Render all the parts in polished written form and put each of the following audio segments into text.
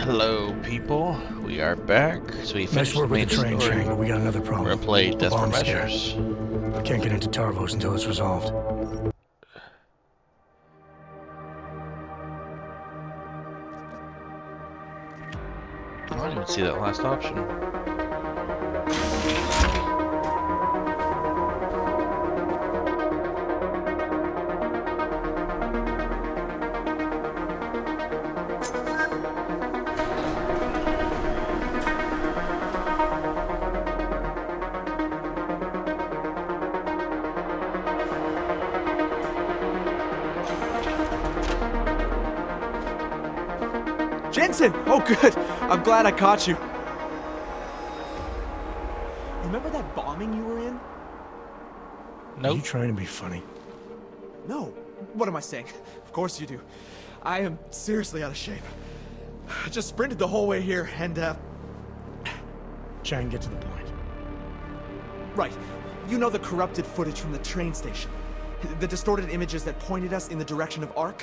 Hello, people. We are back. So we Nice finished work the with main the train, story. Chang, but we got another We're problem. gonna play The Desperate bomb's there. Measures. I can't get into Tarvos until it's resolved. I didn't even see that last option. Jensen! Oh, good. I'm glad I caught you. Remember that bombing you were in? Are Nope. you trying to be funny? No. What am I saying? Of course you do. I am seriously out of shape. I just sprinted the whole way here and, Chang, get to the point. Right. You know the corrupted footage from the train station? The distorted images that pointed us in the direction of Ark?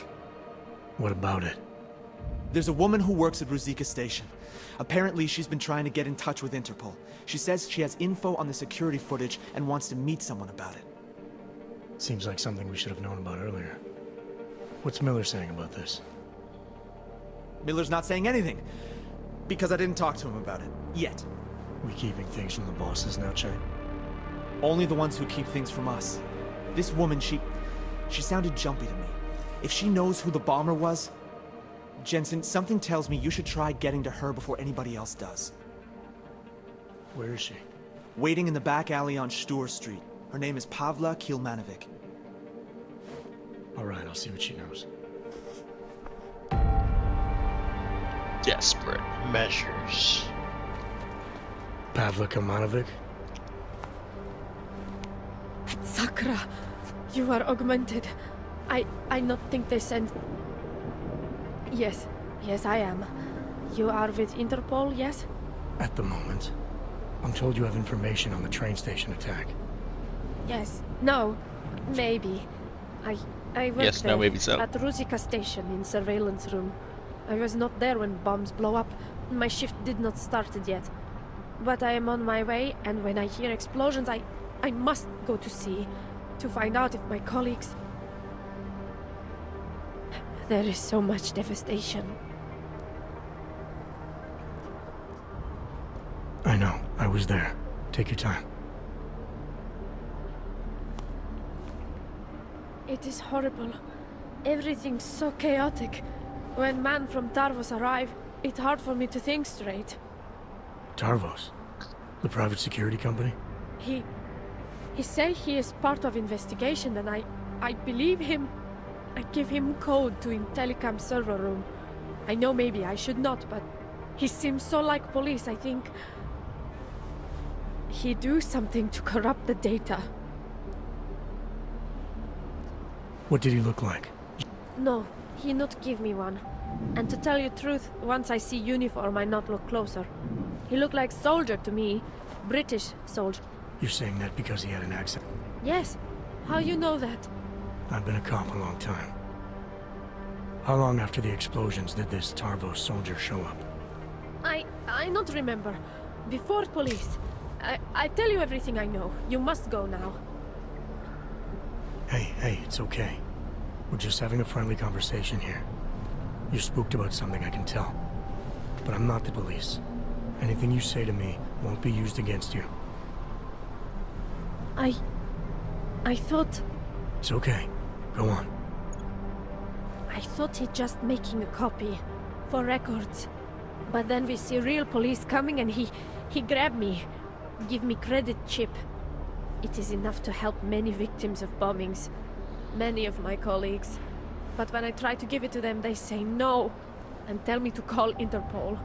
What about it? There's a woman who works at Ruzicka Station. Apparently, she's been trying to get in touch with Interpol. She says she has info on the security footage and wants to meet someone about it. Seems like something we should have known about earlier. What's Miller saying about this? Miller's not saying anything. Because I didn't talk to him about it. Yet. We keeping things from the bosses now, Chang? Only the ones who keep things from us. This woman, she sounded jumpy to me. If she knows who the bomber was... Jensen, something tells me you should try getting to her before anybody else does. Where is she? Waiting in the back alley on Stur Street. Her name is Pavla Kilmanovic. Alright, I'll see what she knows. Desperate Measures. Pavla Kilmanovic? Sakra, you are augmented. I not think they sent... Yes, I am. You are with Interpol, yes? At the moment. I'm told you have information on the train station attack. Yes. No. Maybe. I work Yes, no, there, maybe so. at Ruzicka Station in surveillance room. I was not there when bombs blow up. My shift did not started yet. But I am on my way, and when I hear explosions, I must go to see, to find out if my colleagues... There is so much devastation. I know, I was there. Take your time. It is horrible. Everything's so chaotic. When men from Tarvos arrive, it's hard for me to think straight. Tarvos? The private security company? He say he is part of investigation, and I believe him. I give him code to in telecom server room. I know maybe I should not, but he seems so like police, I think. He do something to corrupt the data. What did he look like? No, he not give me one. And to tell you truth, once I see uniform, I not look closer. He look like soldier to me. British soldier. You're saying that because he had an accent? Yes. How you know that? I've been a cop a long time. How long after the explosions did this Tarvos soldier show up? I not remember. Before police. I tell you everything I know. You must go now. Hey, it's okay. We're just having a friendly conversation here. You're spooked about something, I can tell. But I'm not the police. Anything you say to me won't be used against you. I thought... It's okay. Go on. I thought he just making a copy. For records. But then we see real police coming and he grabbed me. Give me credit chip. It is enough to help many victims of bombings. Many of my colleagues. But when I try to give it to them, they say no. And tell me to call Interpol.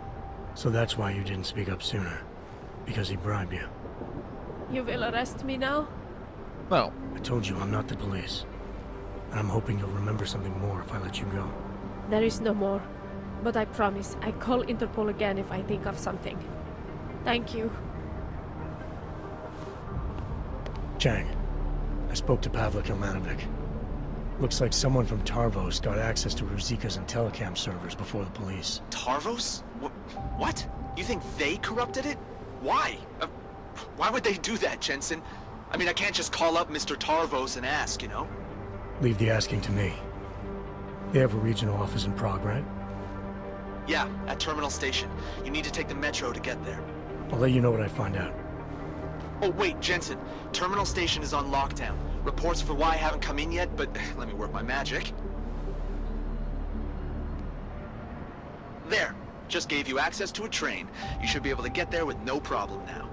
So that's why you didn't speak up sooner. Because he bribed you. You will arrest me now? No. I told you I'm not the police. And I'm hoping you'll remember something more if I let you go. There is no more. But I promise, I call Interpol again if I think of something. Thank you. Chang, I spoke to Pavla Kilmanovic. Looks like someone from Tarvos got access to Ruzika's and telecam servers before the police. Tarvos? What? You think they corrupted it? Why? Why would they do that, Jensen? I mean, I can't just call up Mr. Tarvos and ask, you know? Leave the asking to me. They have a regional office in Prague, right? Yeah, at Terminal Station. You need to take the metro to get there. I'll let you know what I find out. Oh, wait, Jensen. Terminal Station is on lockdown. Reports for why haven't come in yet, but let me work my magic. There. Just gave you access to a train. You should be able to get there with no problem now.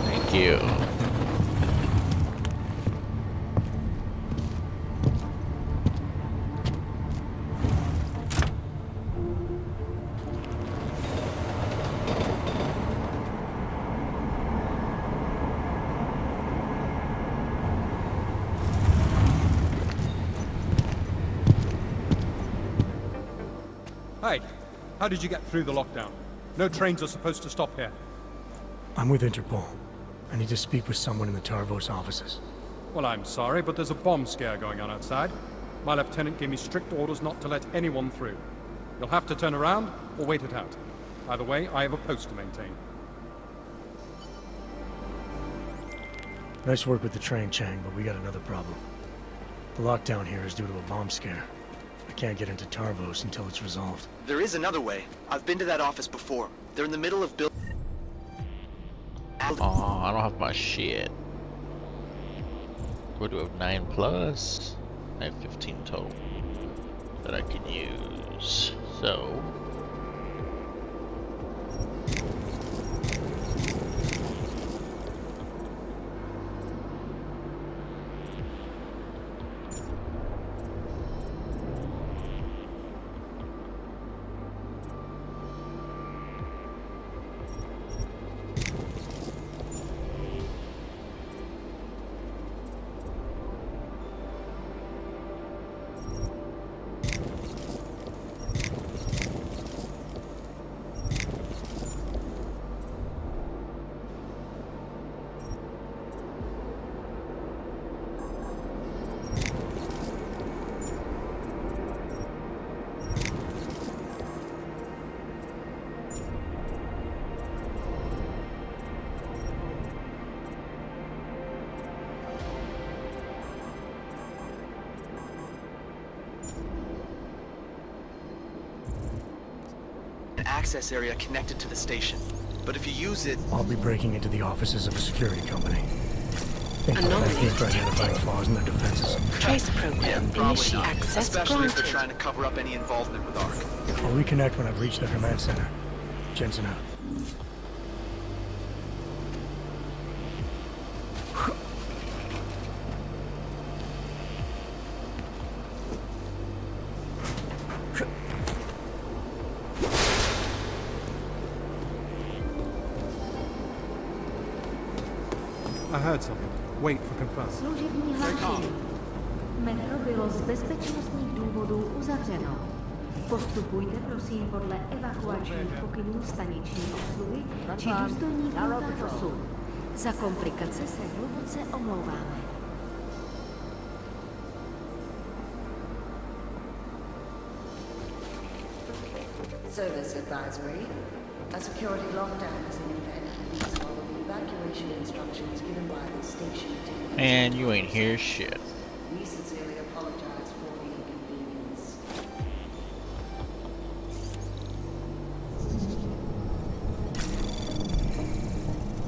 Thank you. Hey, how did you get through the lockdown? No trains are supposed to stop here. I'm with Interpol. I need to speak with someone in the Tarvos offices. Well, I'm sorry, but there's a bomb scare going on outside. My lieutenant gave me strict orders not to let anyone through. You'll have to turn around or wait it out. Either way, I have a post to maintain. Nice work with the train, Chang, but we got another problem. The lockdown here is due to a bomb scare. I can't get into Tarvos until it's resolved. There is another way. I've been to that office before. They're in the middle of building. Aw, I don't have my shit. What do I have? 9 plus? I have 15 total that I can use. So access area connected to the station. But if you use it... I'll be breaking into the offices of a security company. Think they'll Anomaly thank me for detected. identifying flaws in their defenses. Trace program Probably initiate not. access Especially if they're granted. trying to cover up any involvement with ARC. I'll reconnect when I've reached their command center. Jensen out. I heard something. Wait for confirm. Služební hlášení. Metro bylo z bezpečnostních důvodů uzavřeno. Postupujte prosím podle evakuačních pokynů staniční obsluhy či důstojníků Tarvosu. Za komplikace se hluboce omlouváme. Service advisory. A security lockdown is in effect. Please follow the evacuation instructions given by the station team. man, you ain't hear shit. We sincerely apologize for the inconvenience.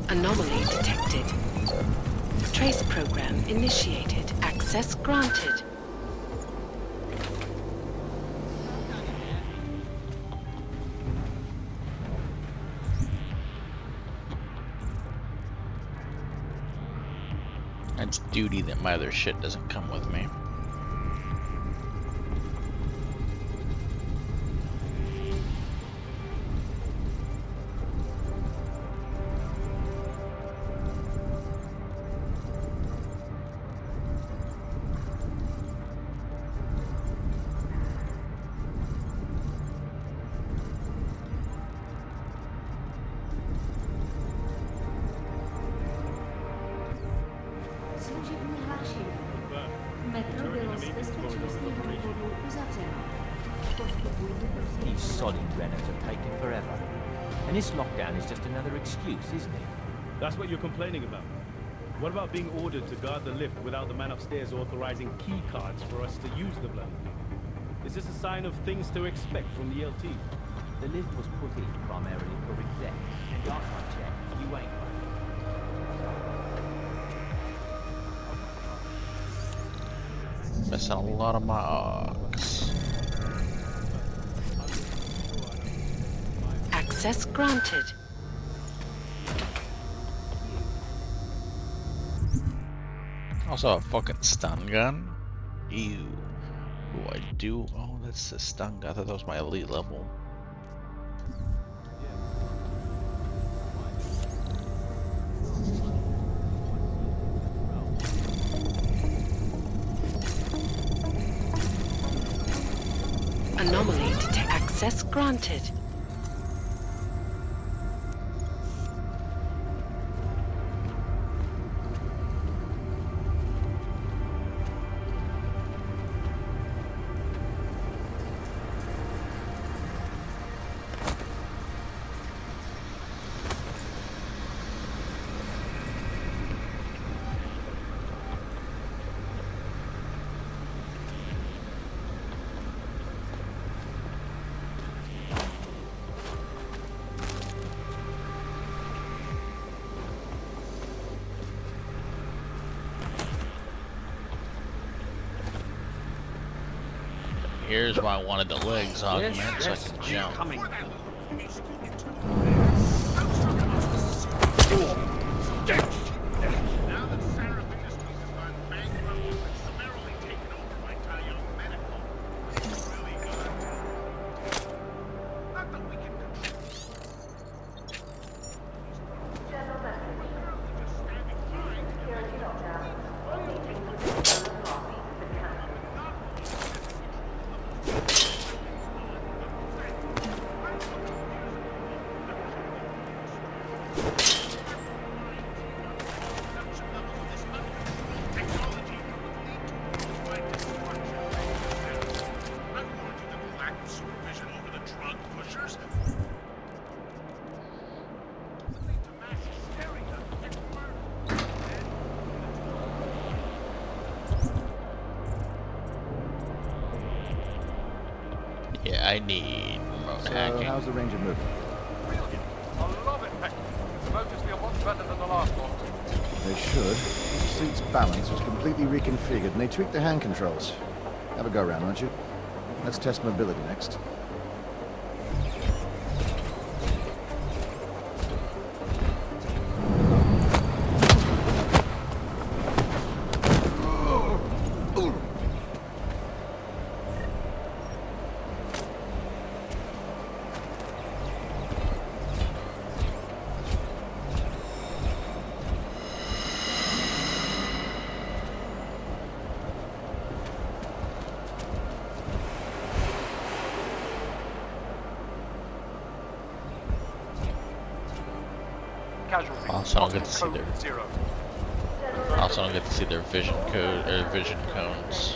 Anomaly detected. Trace program initiated. Access granted. It's duty that my other shit doesn't come with me. These sodding Renners are taking forever. And this lockdown is just another excuse, isn't it? That's what you're complaining about. What about being ordered to guard the lift without the man upstairs authorizing key cards for us to use the bloody thing? Is this a sign of things to expect from the LT? The lift was put in primarily for execs, and I can't check. You ain't one. Missing a lot of my ox. Access granted. Also a fucking stun gun. Ew. Oh, I do. Oh, that's the stun gun. I thought that was my elite level. Anomaly detect. Access granted. Here's why I wanted the legs augment so I can jump. Yeah, I need remote hacking. How's the Ranger moving? Brilliant. I love it, Becky. The motors feel much better than the last one. They should. The seat's balance was completely reconfigured, and they tweaked the hand controls. Have a go around, won't you? Let's test mobility next. Also, I don't get to see their. Also, I don't get to see their vision code or vision cones.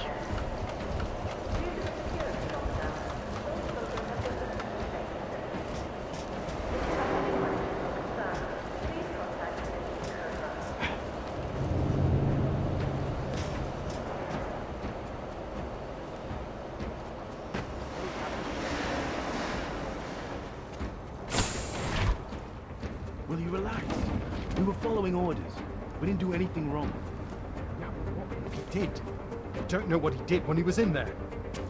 Will you relax? We were following orders. We didn't do anything wrong. Yeah, but what he did? I don't know what he did when he was in there.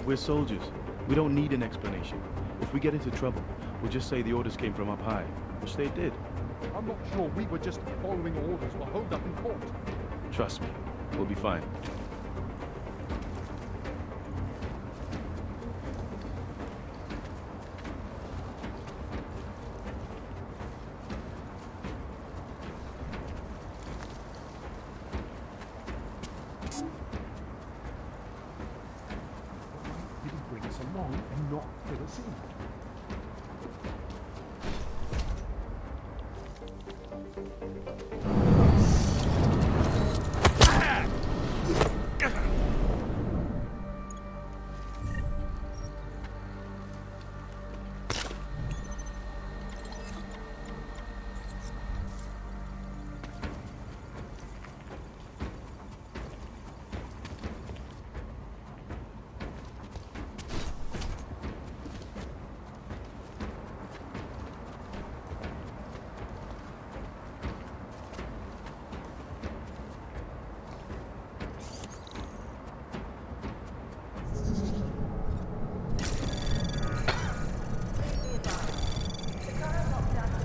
We're soldiers. We don't need an explanation. If we get into trouble, we'll just say the orders came from up high, which they did. I'm not sure we were just following orders or holed up in court. Trust me, we'll be fine. Did he bring us along and not fill us in?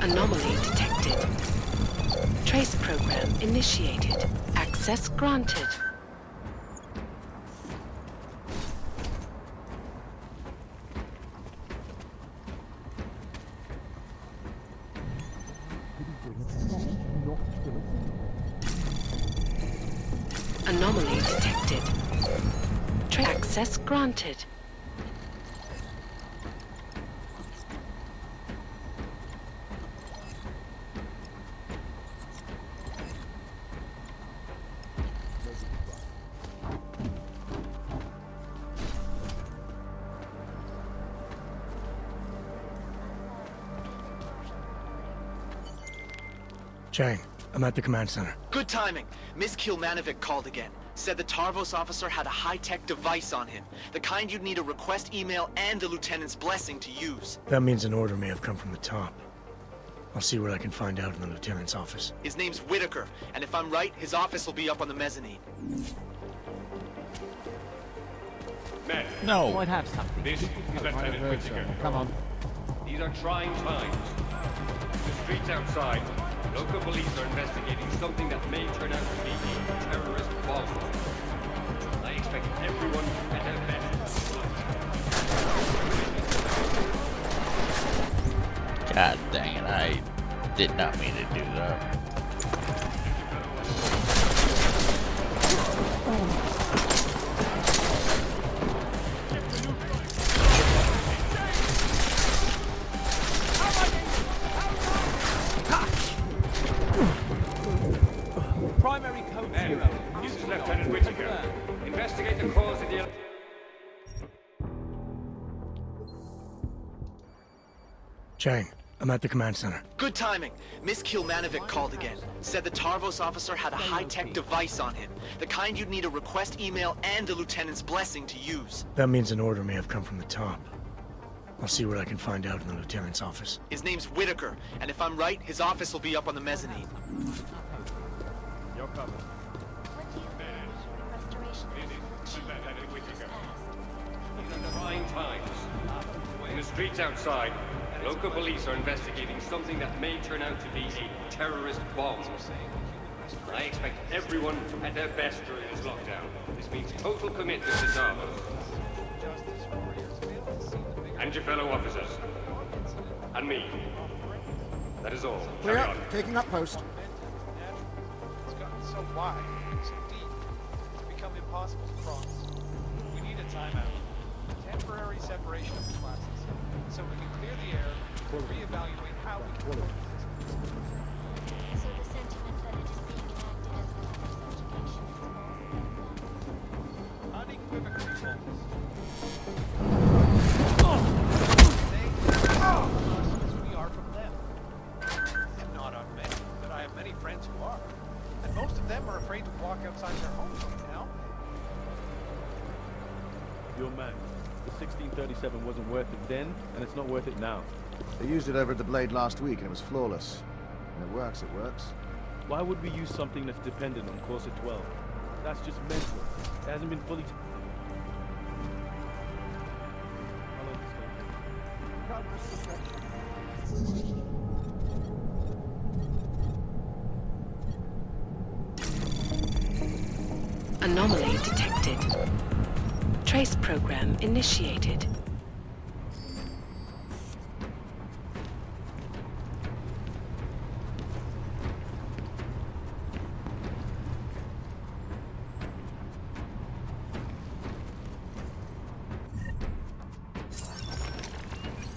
Anomaly detected. Trace program initiated. Access granted. Anomaly detected. Access granted. Chang, I'm at the command center. Good timing. Miss Kilmanovic called again. Said the Tarvos officer had a high-tech device on him. The kind you'd need a request email and the lieutenant's blessing to use. That means an order may have come from the top. I'll see what I can find out in the lieutenant's office. His name's Whitaker, and if I'm right, his office will be up on the mezzanine. Men, No. Might have something. this is Lieutenant Whitaker. Come on. These are trying times. The streets outside, local police are investigating something that may turn out to be a terrorist bomb. I expect everyone at their best. God dang it, I did not mean to do that. Primary code Men, 0. this is Lieutenant Whitaker. Investigate the cause of the... Chang, I'm at the command center. Good timing. Miss Kilmanovic called again. Said the Tarvos officer had a high-tech device on him. The kind you'd need a request email and the lieutenant's blessing to use. That means an order may have come from the top. I'll see what I can find out in the lieutenant's office. His name's Whitaker, and if I'm right, his office will be up on the mezzanine. You're covered. What do you think restoration This is Lieutenant Whitaker. These are trying times. In the streets outside, local police are investigating something that may turn out to be a terrorist bomb. I expect everyone at their best during this lockdown. This means total commitment to Tarvos. And your fellow officers. And me. That is all. Carry on. Taking up post. It's gotten so wide, so deep, it's become impossible to cross. We need a timeout. Temporary separation of the classes, so we can clear the air and reevaluate how we can work. So the sentiment that it is being enacted as a form of education is false? Unequivocally false. We are from them. I'm not unmany, but I have many friends who are. And most of them are afraid to walk outside their homes right now. Your man. The 1637 wasn't worth it then, and it's not worth it now. They used it over at the Blade last week, and it was flawless. When it works, it works. Why would we use something that's dependent on Corsa 12? That's just mental. It hasn't been fully... Anomaly detected. Trace program initiated.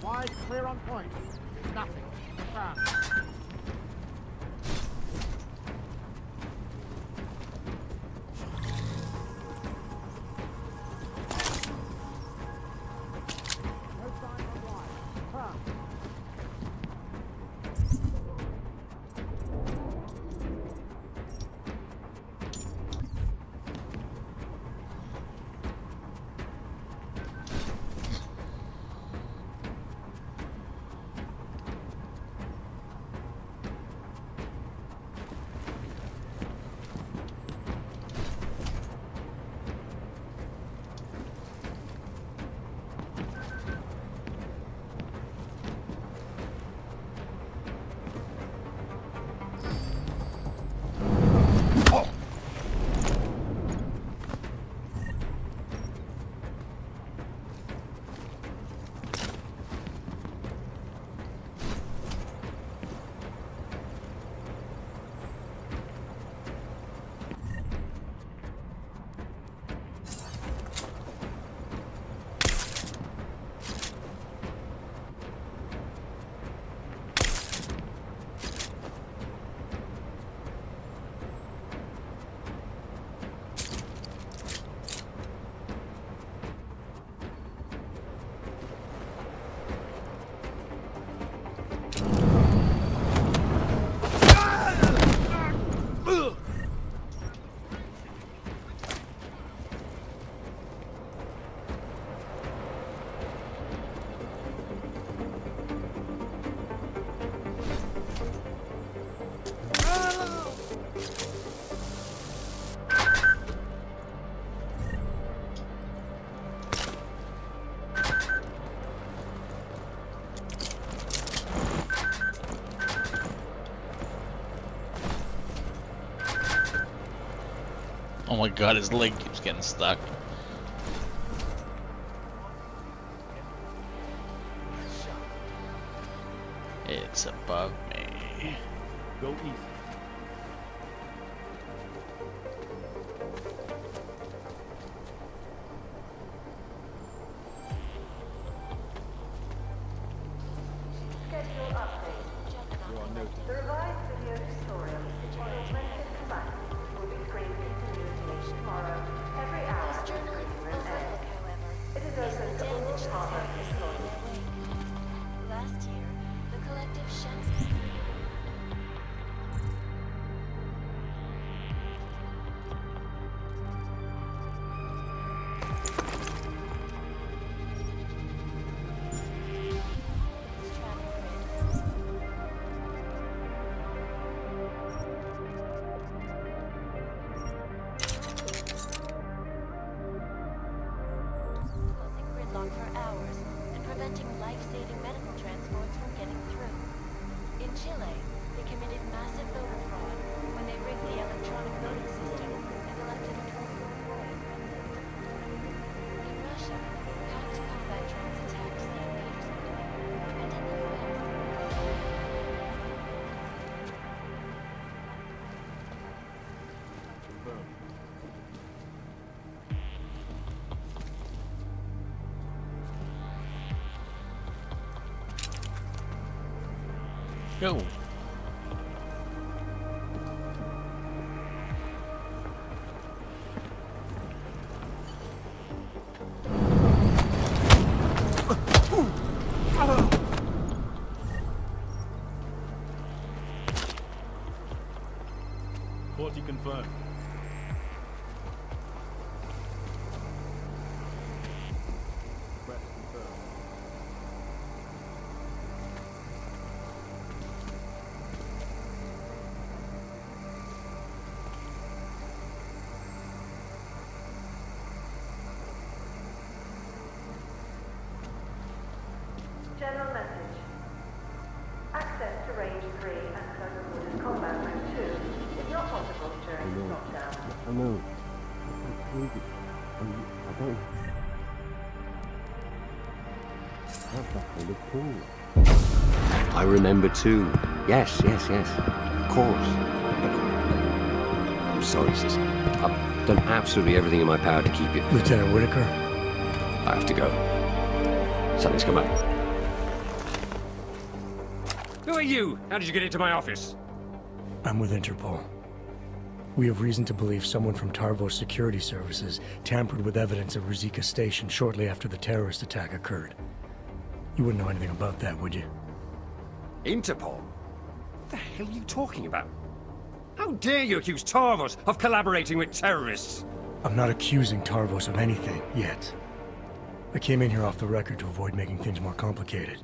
Wide, clear on point. Nothing. Confirmed. Oh my god, his leg keeps getting stuck. It's above me. Go easy. Schedule update. The revised video tutorial is on augmented command. Will be screened continuously tomorrow, every hour at the screening room ends. It is open to all department employees. Last year, the collective Shen... gridlock for hours and preventing life-saving medical transports from getting through. In Chile, they committed massive voter fraud when they rigged the electronic voting system and elected a total employee from them. In Russia, hacked combat drones attacked St. Petersburg, and in the US... Go. Quality confirmed. Press confirmed. General message. Access to range 3 and Pleasant Wood combat route 2 is not possible during the lockdown. I know. I don't. Have that kind of cool. I remember too. Yes. Of course. I'm sorry, sis. I've done absolutely everything in my power to keep you. Lieutenant Whitaker? I have to go. Something's come up. Who are you? How did you get into my office? I'm with Interpol. We have reason to believe someone from Tarvos Security Services tampered with evidence at Rizika Station shortly after the terrorist attack occurred. You wouldn't know anything about that, would you? Interpol? What the hell are you talking about? How dare you accuse Tarvos of collaborating with terrorists? I'm not accusing Tarvos of anything, yet. I came in here off the record to avoid making things more complicated.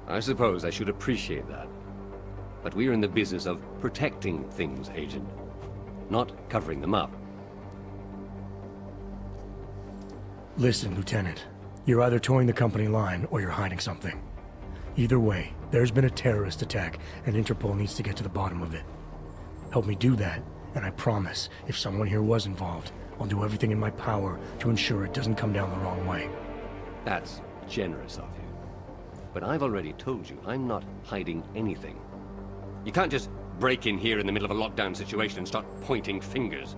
I suppose I should appreciate that. But we are in the business of protecting things, Agent. Not covering them up. Listen, Lieutenant. You're either towing the company line, or you're hiding something. Either way, there's been a terrorist attack, and Interpol needs to get to the bottom of it. Help me do that, and I promise, if someone here was involved, I'll do everything in my power to ensure it doesn't come down the wrong way. That's generous of you. But I've already told you, I'm not hiding anything. You can't just break in here in the middle of a lockdown situation and start pointing fingers.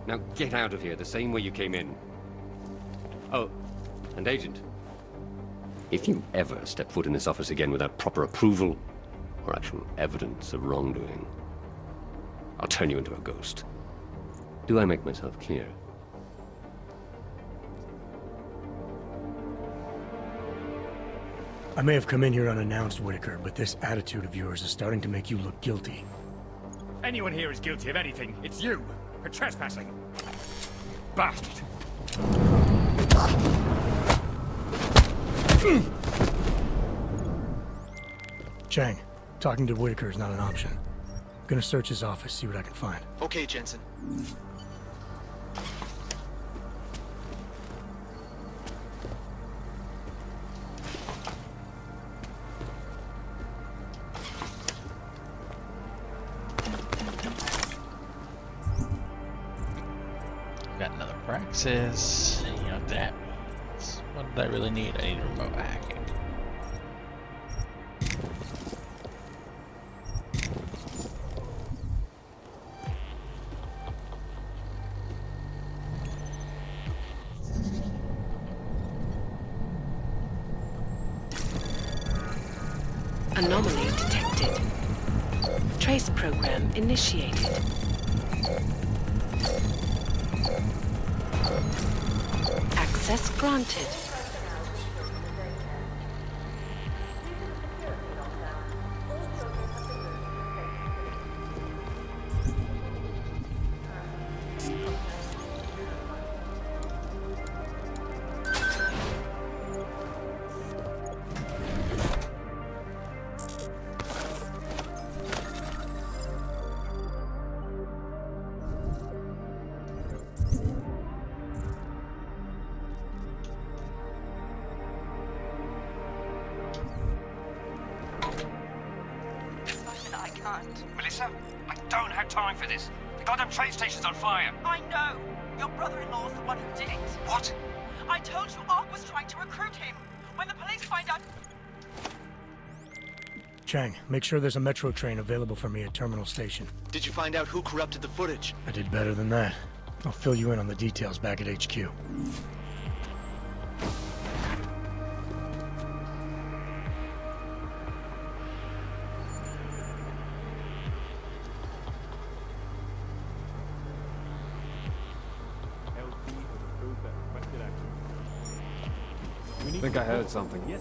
Now get out of here the same way you came in. Oh, and Agent, if you ever step foot in this office again without proper approval or actual evidence of wrongdoing, I'll turn you into a ghost. Do I make myself clear? I may have come in here unannounced, Whitaker, but this attitude of yours is starting to make you look guilty. Anyone here is guilty of anything. It's you. For trespassing. Bastard. Chang, talking to Whitaker is not an option. I'm gonna search his office, see what I can find. Okay, Jensen. access. You know what that means. What did I really need? I need remote hacking. Anomaly detected. Trace program initiated. Access granted. I can't. Melissa, I don't have time for this. The goddamn train station's on fire. I know. Your brother-in-law's the one who did it. What? I told you Ark was trying to recruit him. When the police find out... Chang, make sure there's a metro train available for me at Terminal Station. Did you find out who corrupted the footage? I did better than that. I'll fill you in on the details back at HQ. I think I heard something. Yes.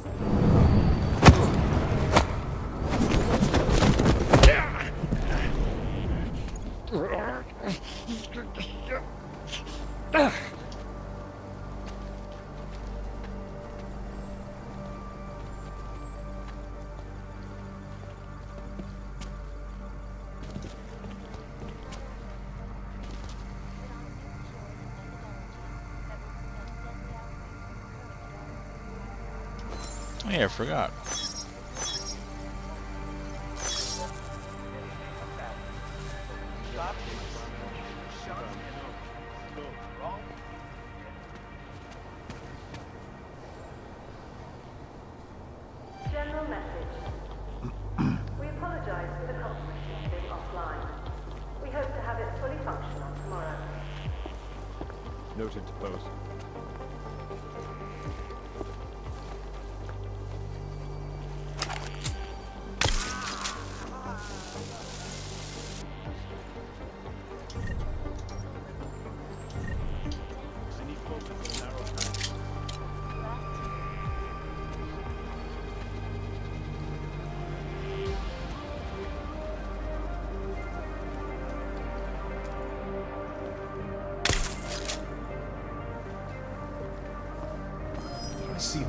Oh yeah, I forgot. General message. We apologize for the confirmation being offline. We hope to have it fully functional tomorrow. Noted to post. I see.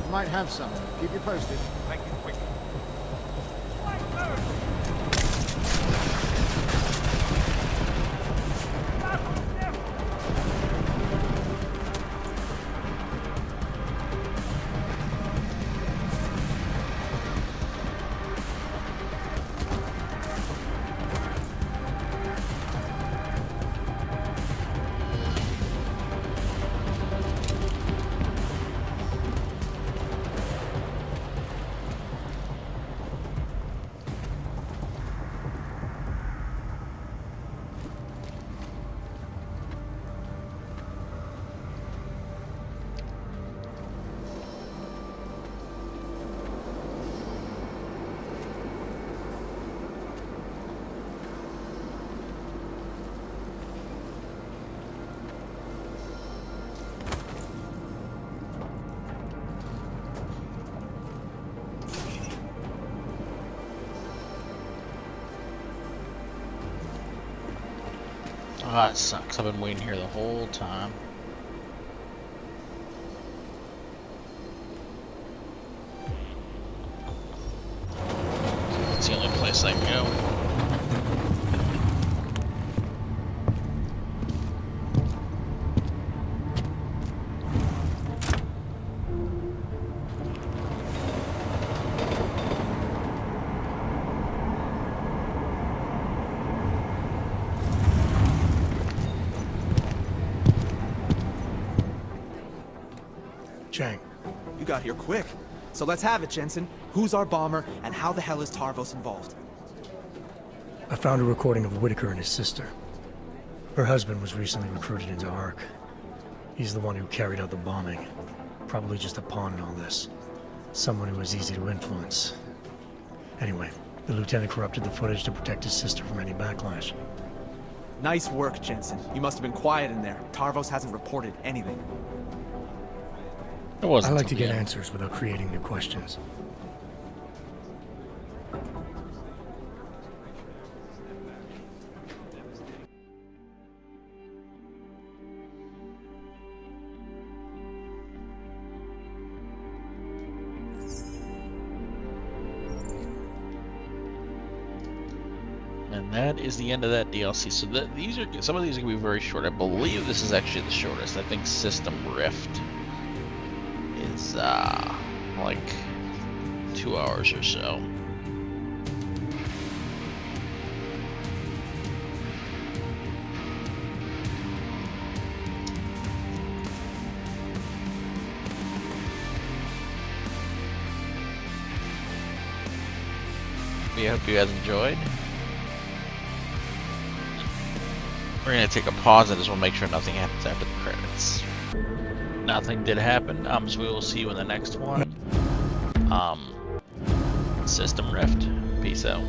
Might have some. Keep you posted. Thank you, quick. Oh, that sucks. I've been waiting here the whole time. It's the only place I can go. Chang. You got here quick. So let's have it, Jensen. Who's our bomber, and how the hell is Tarvos involved? I found a recording of Whitaker and his sister. Her husband was recently recruited into ARC. He's the one who carried out the bombing. Probably just a pawn in all this. Someone who was easy to influence. Anyway, the lieutenant corrupted the footage to protect his sister from any backlash. Nice work, Jensen. You must have been quiet in there. Tarvos hasn't reported anything. It wasn't. I like to get answers without creating new questions. And that is the end of that DLC. So these are some of these are gonna be very short. I believe this is actually the shortest. I think System Rift is like 2 hours or so. I hope you guys enjoyed. We're gonna take a pause and just want to make sure nothing happens after the credits. Nothing did happen. So we will see you in the next one. System Rift. Peace out.